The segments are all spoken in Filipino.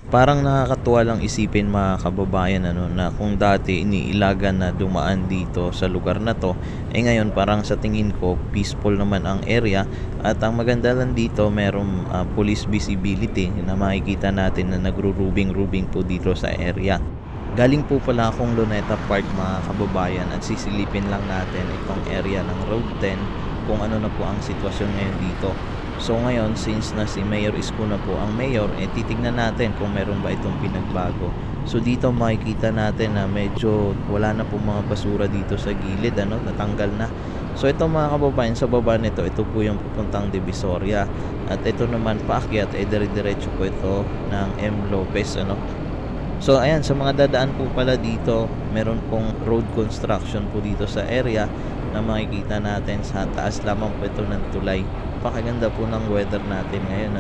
Parang nakakatuwa lang isipin mga kababayan na kung dati iniilagan na dumaan dito sa lugar na 'to, ngayon parang sa tingin ko peaceful naman ang area at ang maganda lang dito merong, police visibility na makikita natin na nagru-rubing-rubing po dito sa area. Galing po pala akong Luneta Park mga kababayan at sisilipin lang natin itong area ng Road 10 kung ano na po ang sitwasyon ngayon dito. So ngayon, since na si Mayor Isko na po ang mayor, titignan natin kung meron ba itong pinagbago. So dito makikita natin na medyo wala na po mga basura dito sa gilid, natanggal na. So ito mga kababayan, sa baba nito, ito po yung pupuntang Divisoria. At ito naman paakyat, dire-diretso po ito ng M. Lopez, So ayan, sa mga dadaan po pala dito, meron pong road construction po dito sa area na makikita natin sa taas lamang po ito ng tulay. Pakaganda po ng weather natin ngayon,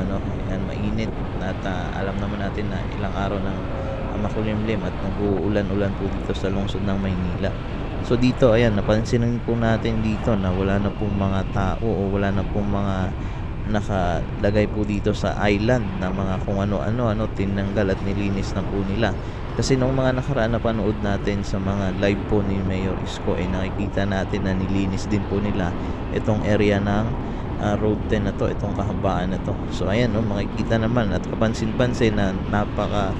Ayan, mainit at alam naman natin na ilang araw ng makulimlim at nag-uulan-ulan po dito sa lungsod ng Maynila. So dito, ayan, napansin po natin dito na wala na pong mga tao o wala na pong mga nakalagay po dito sa island na mga kung ano-ano, tinanggal at nilinis na po nila. Kasi nung mga nakaraan na panood natin sa mga live po ni Mayor Isko, nakikita natin na nilinis din po nila itong area ng Road 10 na to, itong kahabaan na to. So ayan, makikita naman at kapansin-pansin na napaka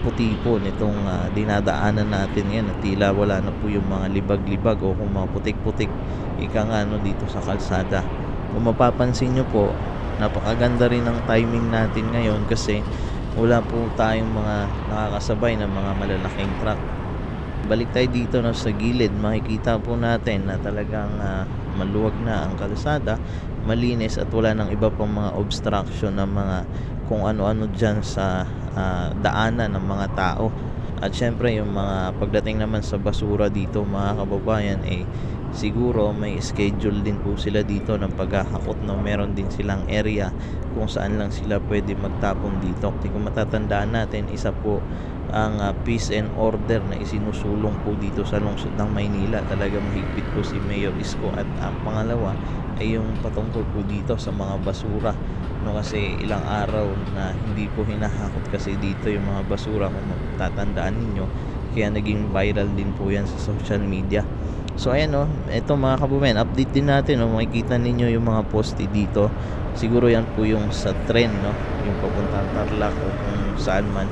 puti po nitong dinadaanan natin ngayon, at tila wala na po yung mga libag-libag o kung mga putik-putik ika nga dito sa kalsada. Kung mapapansin nyo po, napakaganda rin ng timing natin ngayon kasi wala po tayong mga nakakasabay ng mga malalaking truck. Balik tayo dito sa gilid, makikita po natin na talagang maluwag na ang kalsada, malinis at wala nang iba pang mga obstruction ng mga kung ano-ano dyan sa daanan ng mga tao. At syempre yung mga pagdating naman sa basura dito mga kababayan, siguro may schedule din po sila dito ng paghahakot, meron din silang area kung saan lang sila pwede magtapon dito. Kung matatandaan natin, isa po ang peace and order na isinusulong po dito sa lungsod ng Maynila. Talaga mahigpit po si Mayor Isko. At ang pangalawa ay yung patungkol po dito sa mga basura, kasi ilang araw na hindi po hinahakot kasi dito yung mga basura, kung matatandaan ninyo, kaya naging viral din po yan sa social media. So ayan, ito mga kababayan, update din natin, makikita ninyo yung mga poste dito. Siguro yan po yung sa tren, yung papuntang Tarlac o kung saan man.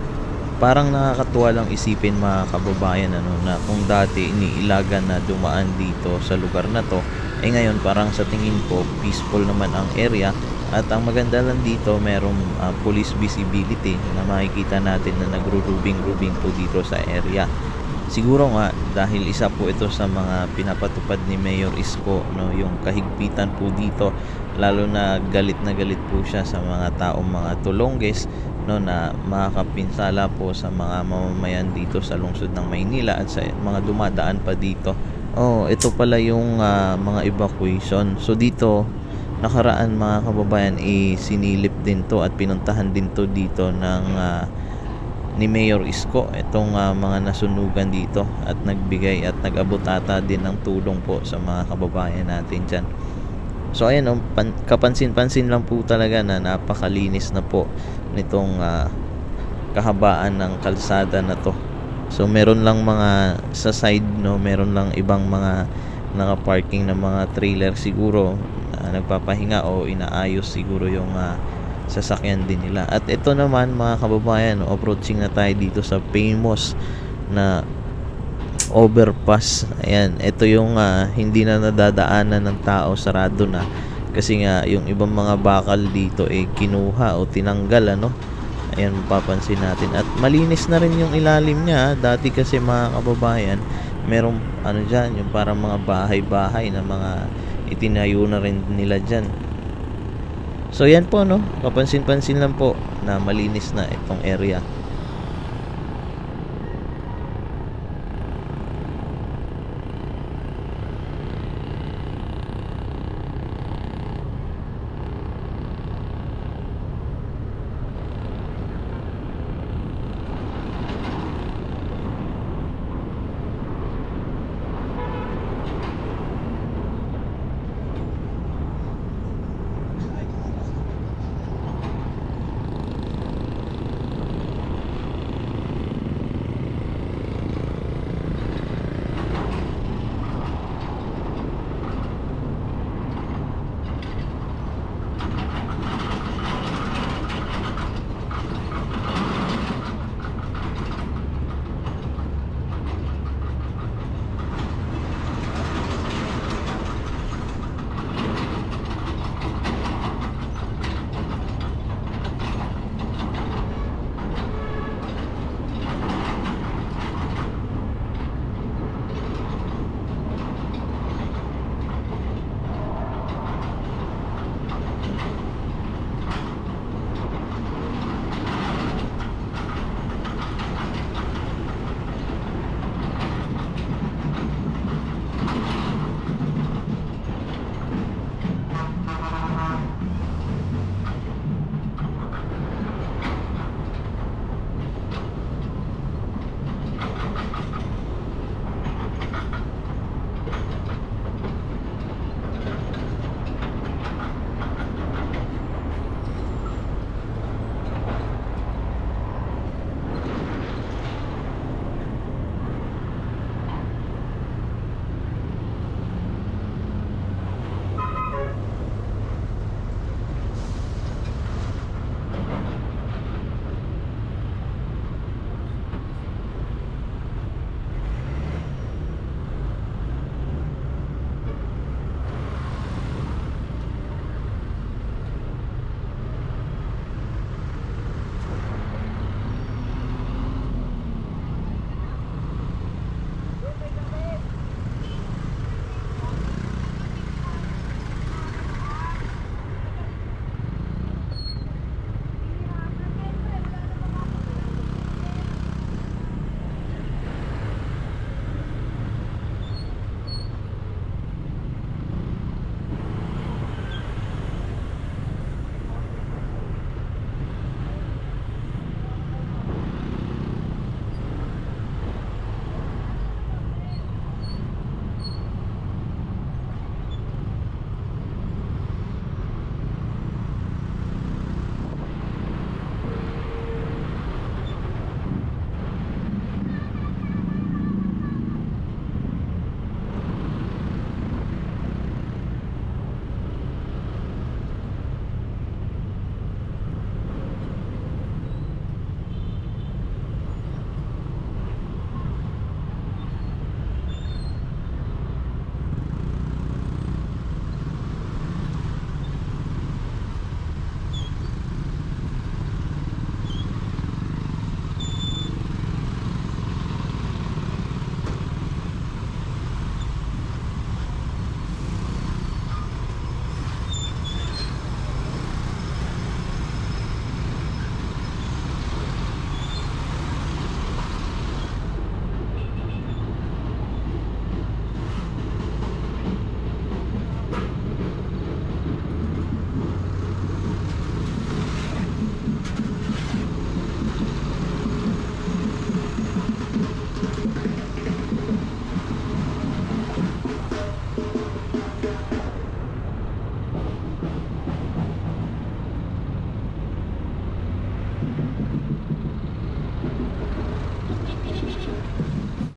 Parang nakakatuwa lang isipin mga kababayan na kung dati iniilagan na dumaan dito sa lugar na to, ngayon parang sa tingin ko peaceful naman ang area. At ang maganda lang dito, merong police visibility na makikita natin na nagru-rubing-rubing po dito sa area. Siguro nga dahil isa po ito sa mga pinapatupad ni Mayor Isko, yung kahigpitan po dito, lalo na galit po siya sa mga taong mga tulongges, na makakapinsala po sa mga mamamayan dito sa lungsod ng Maynila at sa mga dumadaan pa dito. Ito pala yung mga evacuation. So dito nakaraan mga kababayan, sinilip din to at pinuntahan din to dito ng ni Mayor Isko itong mga nasunugan dito, at nagbigay at nag-abot ata din ng tulong po sa mga kababayan natin dyan. So ayan, kapansin-pansin lang po talaga na napakalinis na po nitong kahabaan ng kalsada na to. So meron lang mga sa side, meron lang ibang mga naka-parking na mga trailer, siguro nagpapahinga o inaayos siguro yung sasakyan din nila. At ito naman mga kababayan, approaching na tayo dito sa famous na overpass. Ayan, ito yung hindi na nadadaanan ng tao, sarado na kasi nga yung ibang mga bakal dito kinuha o tinanggal, ayan, mapapansin natin. At malinis na rin yung ilalim niya. Dati kasi mga kababayan, merong dyan, yung parang mga bahay-bahay na mga itinayo na rin nila dyan. So yan po, kapansin-pansin lang po na malinis na itong area.